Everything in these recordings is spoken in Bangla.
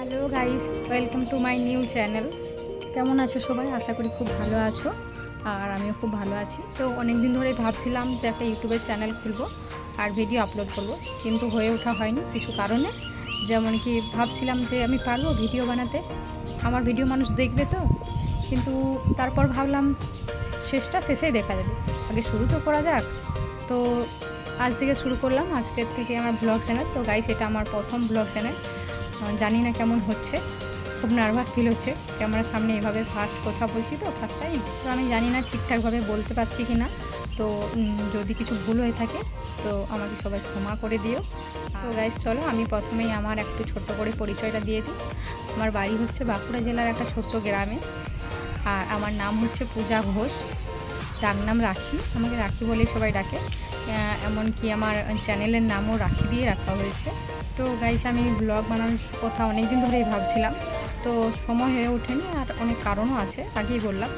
Hello guys, welcome to my new channel. কেমন আছো সবাই? আশা করি খুব ভালো আছো, আর আমিও খুব ভালো আছি। তো অনেক দিন ধরেই ভাবছিলাম যে একটা ইউটিউবের চ্যানেল খুলবো আর ভিডিও আপলোড করব, কিন্তু হয়ে ওঠা হয়নি কিছু কারণে। যেমন কি ভাবছিলাম যে আমি পারবো ভিডিও বানাতে, আমার ভিডিও মানুষ দেখবে তো, কিন্তু তারপর ভাবলাম শেষেই দেখা যাবে, আগে শুরু তো করা যাক। তো আজ থেকে শুরু করলাম, আজকের থেকে আমার ব্লগ চ্যানেল। তো গাইস, এটা আমার প্রথম ব্লগ চ্যানেল। জানি না কেমন হচ্ছে, খুব নার্ভাস ফিল হচ্ছে। ক্যামেরার সামনে এভাবে ফার্স্ট কথা বলছি, তো ফার্স্ট টাইম, তো আমি জানি না ঠিকঠাকভাবে বলতে পারছি কি না। তো যদি কিছু ভুল হয়ে থাকে তো আমাকে সবাই ক্ষমা করে দিও। তো গাইস চলো, আমি প্রথমেই আমার একটু ছোট্ট করে পরিচয়টা দিয়ে দিই। আমার বাড়ি হচ্ছে বাঁকুড়া জেলার একটা ছোট্ট গ্রামে, আর আমার নাম হচ্ছে পূজা ঘোষ, ডাক নাম রাখি, আমাকে রাখি বলেই সবাই ডাকে। এমনকি আমার চ্যানেলের নামও রাখি দিয়ে রাখা হয়েছে। তো গাইস, আমি ব্লগ বানানোর কথা অনেক দিন ধরেই ভাবছিলাম, তো সময় হয়ে ওঠেনি, আর অনেক কারণও আছে, আগেই বললাম।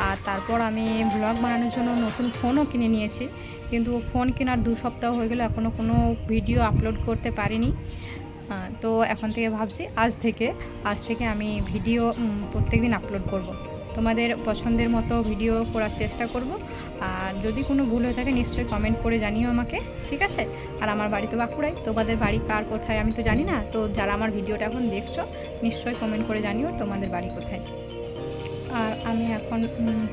আর তারপর আমি ব্লগ বানানোর জন্য নতুন ফোনও কিনে নিয়েছি, কিন্তু ফোন কেনার 2 সপ্তাহ হয়ে গেল, এখনও কোনো ভিডিও আপলোড করতে পারিনি। তো এখন থেকে ভাবছি আজ থেকে আমি ভিডিও প্রত্যেক দিন আপলোড করব। তোমাদের পছন্দের মতো ভিডিও করার চেষ্টা করব। আর যদি কোনো ভুল হয়ে থাকে নিশ্চয়ই কমেন্ট করে জানিও আমাকে, ঠিক আছে? আর আমার বাড়ি তো বাঁকুড়ায়, তোমাদের বাড়ি কার কোথায় আমি তো জানি না। তো যারা আমার ভিডিওটা এখন দেখছো নিশ্চয়ই কমেন্ট করে জানিও তোমাদের বাড়ি কোথায়। আর আমি এখন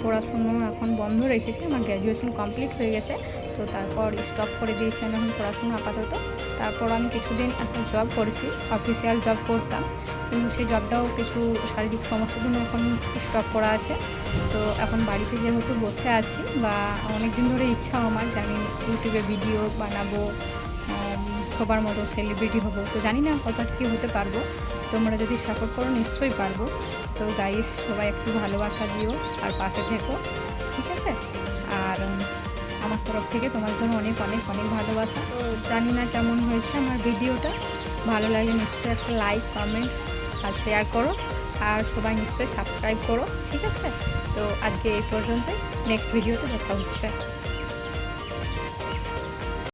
পড়াশুনো এখন বন্ধ রেখেছি, আমার গ্র্যাজুয়েশন কমপ্লিট হয়ে গেছে। তো তারপর স্টপ করে দিয়েছি আমি এখন পড়াশুনো আপাতত। তারপর আমি কিছুদিন একটা জব করেছি, অফিসিয়াল জব করতাম, কিন্তু সেই জবটাও কিছু শারীরিক সমস্যার জন্য এখন স্টপ করা আছে। তো এখন বাড়িতে যেহেতু বসে আছি, বা অনেক দিন ধরে ইচ্ছা আমার যে আমি ইউটিউবে ভিডিও বানাবো, সবার মতো সেলিব্রিটি হব। তো জানি না কতটা কী হতে পারবো, তোমরা যদি সাপোর্ট করো নিশ্চয়ই পারবো। তো গাইস, সবাই একটু ভালোবাসা দিও আর পাশে থেকো, ঠিক আছে? আর আমার তরফ থেকে তোমার জন্য অনেক অনেক অনেক ভালোবাসা। তো জানি না কেমন হয়েছে আমার ভিডিওটা, ভালো লাগলে নিশ্চয়ই একটা লাইক, কমেন্ট আর শেয়ার করো, আর সবাই নিশ্চয়ই সাবস্ক্রাইব করো, ঠিক আছে? তো আজকে এই পর্যন্তই, নেক্সট ভিডিওতে দেখা হচ্ছে।